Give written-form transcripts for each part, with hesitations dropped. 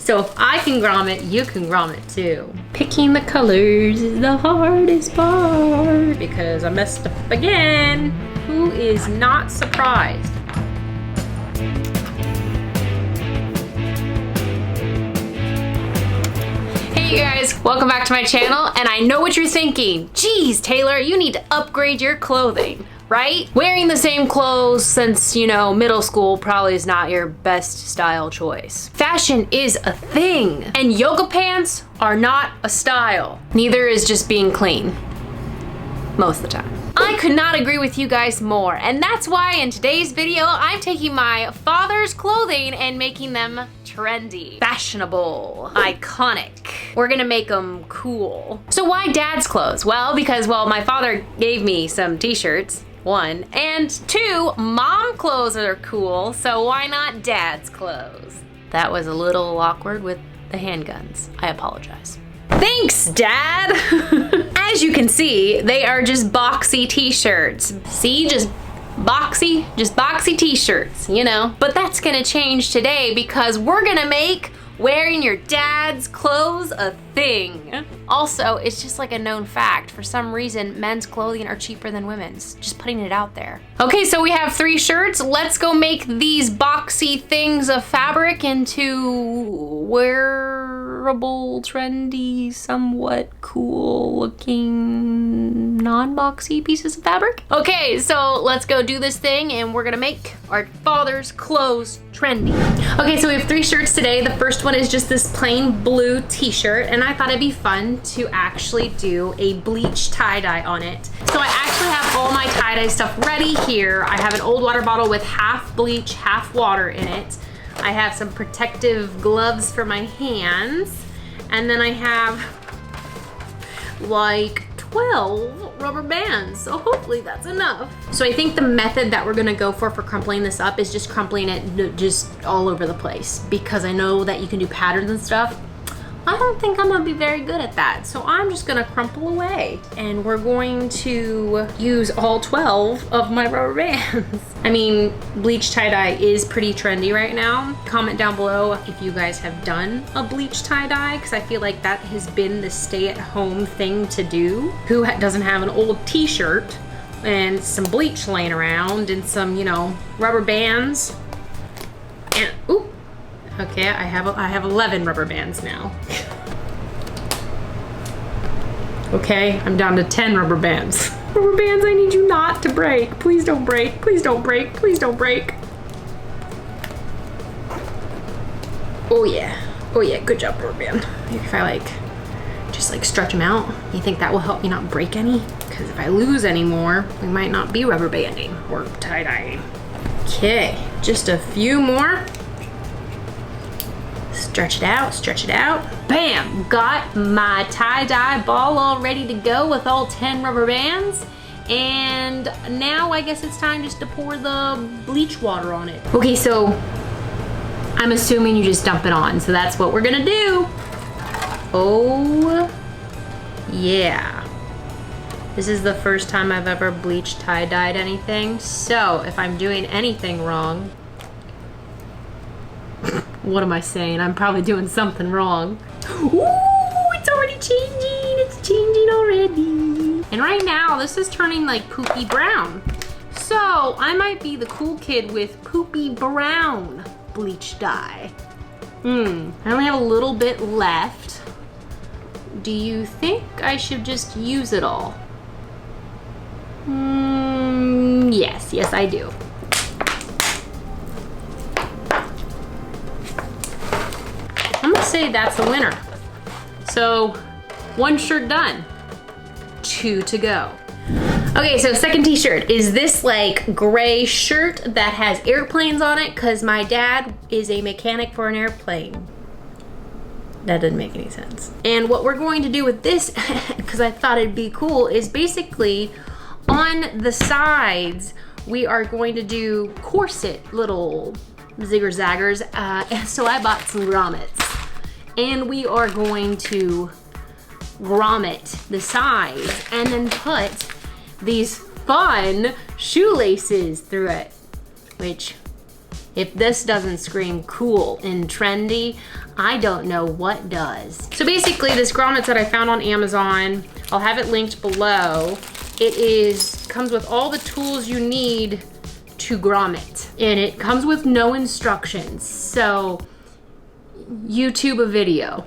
So if I can grommet, you can grommet too. Picking the colors is the hardest part because I messed up again. Who is not surprised? Hey guys, welcome back to my channel, and I know what you're thinking. Geez, Taylor, you need to upgrade your clothing, right? Wearing the same clothes since, you know, middle school probably is not your best style choice. Fashion is a thing, and yoga pants are not a style. Neither is just being clean, most of the time. I could not agree with you guys more, and that's why in today's video, I'm taking my father's clothing and making them trendy, fashionable, iconic. We're gonna make them cool. So why dad's clothes? Well, because, my father gave me some t-shirts, one, and two, mom clothes are cool, so why not dad's clothes? That was a little awkward with the handguns. I apologize. Thanks, Dad! As you can see, they are just boxy t-shirts. See, just boxy t-shirts, you know? But that's gonna change today because we're gonna make wearing your dad's clothes a thing. Also, it's just like a known fact. For some reason, men's clothing are cheaper than women's. Just putting it out there. Okay, so we have 3 shirts. Let's go make these boxy things of fabric into wearable, trendy, somewhat cool looking, non-boxy pieces of fabric. Okay, so let's go do this thing and we're gonna make our father's clothes trendy. Okay, so we have 3 shirts today. The first one is just this plain blue t-shirt, and I thought it'd be fun to actually do a bleach tie-dye on it. So I actually have all my tie-dye stuff ready here. I have an old water bottle with half bleach, half water in it. I have some protective gloves for my hands, and then I have like 12 rubber bands, so hopefully that's enough. So I think the method that we're gonna go for crumpling this up is just crumpling it just all over the place, because I know that you can do patterns and stuff. I don't think I'm gonna be very good at that, so I'm just gonna crumple away, and we're going to use all 12 of my rubber bands. I mean, bleach tie-dye is pretty trendy right now. Comment down below if you guys have done a bleach tie-dye, because I feel like that has been the stay-at-home thing to do. Who doesn't have an old t-shirt and some bleach laying around and some, you know, rubber bands? And, ooh. Okay, I have 11 rubber bands now. Okay, I'm down to 10 rubber bands. Rubber bands, I need you not to break. Please don't break, please don't break, please don't break. Oh yeah, good job, rubber band. Maybe if I just stretch them out, you think that will help me not break any? Because if I lose any more, we might not be rubber banding or tie-dyeing. Okay, just a few more. Stretch it out, stretch it out. Bam! Got my tie-dye ball all ready to go with all 10 rubber bands. And now I guess it's time just to pour the bleach water on it. Okay, so I'm assuming you just dump it on. So that's what we're gonna do. Oh, yeah. This is the first time I've ever bleach tie-dyed anything. So if I'm doing anything wrong, what am I saying? I'm probably doing something wrong. Ooh, it's already changing. It's changing already. And right now, this is turning like poopy brown. So I might be the cool kid with poopy brown bleach dye. I only have a little bit left. Do you think I should just use it all? Yes, I do. I'm gonna say that's the winner. So 1 shirt done, 2 to go. Okay, so second t-shirt is this like gray shirt that has airplanes on it because my dad is a mechanic for an airplane. That doesn't make any sense. And what we're going to do with this, because I thought it'd be cool, is basically on the sides, we are going to do corset little zigger-zaggers. So I bought some grommets. And we are going to grommet the sides and then put these fun shoelaces through it, which If this doesn't scream cool and trendy, I don't know what does. So basically this grommet that I found on Amazon, I'll have it linked below. It comes with all the tools you need to grommet. And it comes with no instructions. So YouTube a video.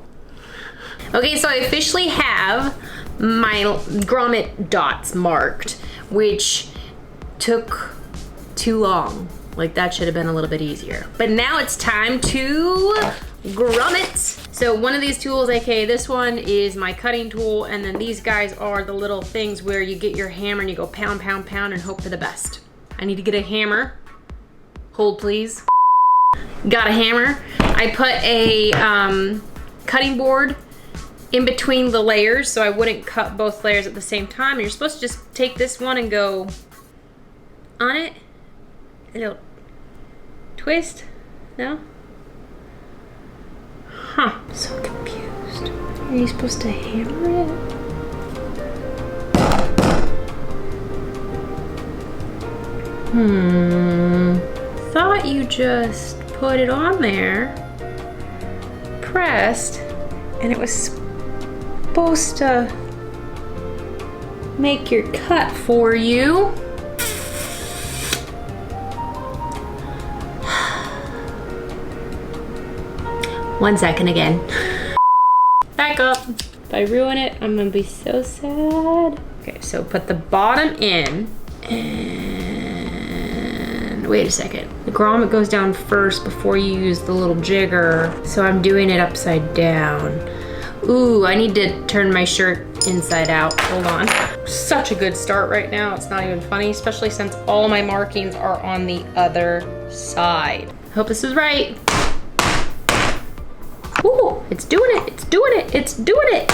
Okay, so I officially have my grommet dots marked, which took too long. Like that should have been a little bit easier. But now it's time to grommet. So one of these tools, aka this one, is my cutting tool, and then these guys are the little things where you get your hammer and you go pound, pound, pound and hope for the best. I need to get a hammer. Hold please. Got a hammer. I put a cutting board in between the layers so I wouldn't cut both layers at the same time. And you're supposed to just take this one and go on it. It'll twist. No? Huh. I'm so confused. Are you supposed to hammer it? Thought you just put it on there, pressed, and it was supposed to make your cut for you. One second again. Back up. If I ruin it, I'm gonna be so sad. Okay, so put the bottom in, and wait a second. The grommet goes down first before you use the little jigger, so I'm doing it upside down. Ooh, I need to turn my shirt inside out. Hold on. Such a good start right now. It's not even funny, especially since all my markings are on the other side. Hope this is right. Ooh, it's doing it, it's doing it, it's doing it.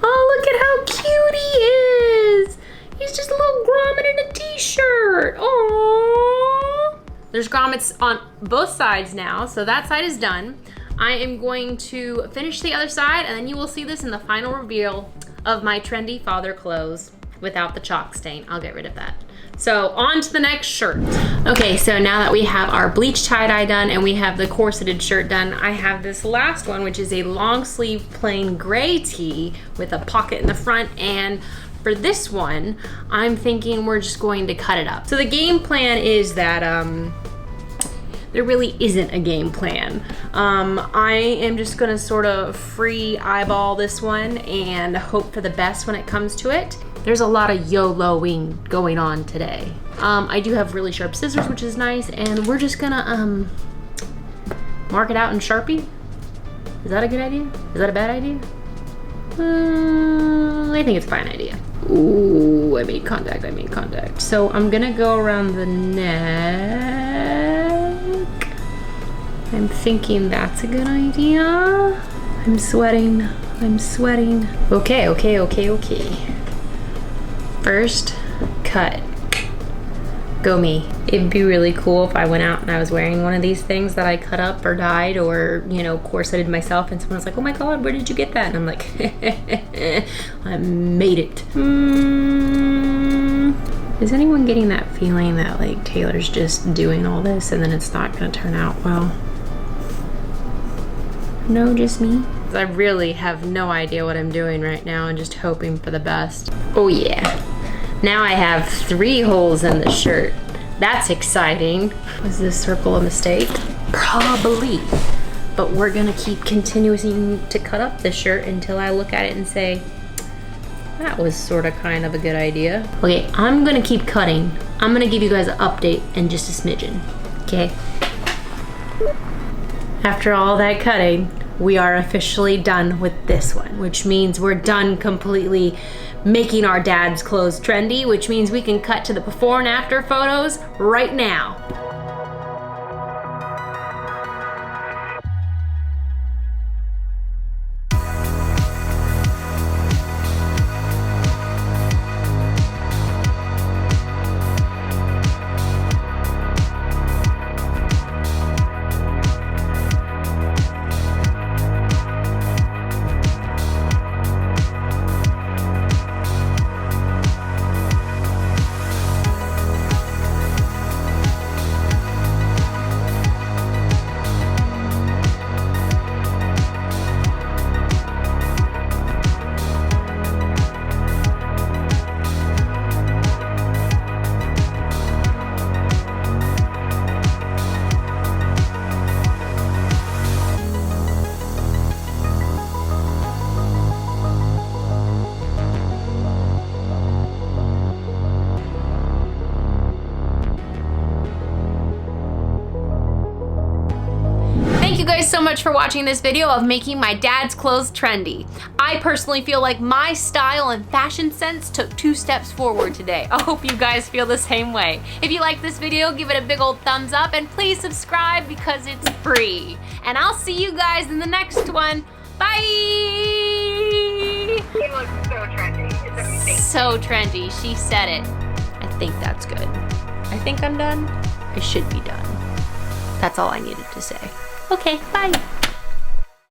Oh, look at how cute he is. He's just a little grommet in a t-shirt. Aww. There's grommets on both sides now, so that side is done. I am going to finish the other side, and then you will see this in the final reveal of my trendy father clothes without the chalk stain. I'll get rid of that. So on to the next shirt. Okay, so now that we have our bleach tie-dye done and we have the corseted shirt done, I have this last one, which is a long sleeve plain gray tee with a pocket in the front. And for this one, I'm thinking we're just going to cut it up. So the game plan is that there really isn't a game plan. I am just gonna sort of free eyeball this one and hope for the best when it comes to it. There's a lot of YOLOing going on today. I do have really sharp scissors, which is nice, and we're just gonna mark it out in Sharpie. Is that a good idea? Is that a bad idea? I think it's a fine idea. Ooh, I made contact, I made contact. So I'm gonna go around the neck. I'm thinking that's a good idea. I'm sweating, I'm sweating. Okay, okay, okay, okay. First cut. Go me. It'd be really cool if I went out and I was wearing one of these things that I cut up or dyed or, you know, corseted myself, and someone was like, oh my God, where did you get that? And I'm like, I made it. Is anyone getting that feeling that like Taylor's just doing all this and then it's not gonna turn out well? No, just me? I really have no idea what I'm doing right now and just hoping for the best. Oh yeah. Now I have 3 holes in the shirt. That's exciting. Was this circle a mistake? Probably. But we're gonna keep continuing to cut up the shirt until I look at it and say, that was sort of kind of a good idea. Okay, I'm gonna keep cutting. I'm gonna give you guys an update in just a smidgen, okay? After all that cutting, we are officially done with this one, which means we're done completely making our dad's clothes trendy, which means we can cut to the before and after photos right now. much for watching this video of making my dad's clothes trendy. I personally feel like my style and fashion sense took 2 steps forward today. I hope you guys feel the same way. If you like this video, give it a big old thumbs up and please subscribe because it's free. And I'll see you guys in the next one. Bye! You look so trendy. It's amazing. So trendy, she said it. I think that's good. I think I'm done. I should be done. That's all I needed to say. Okay, bye.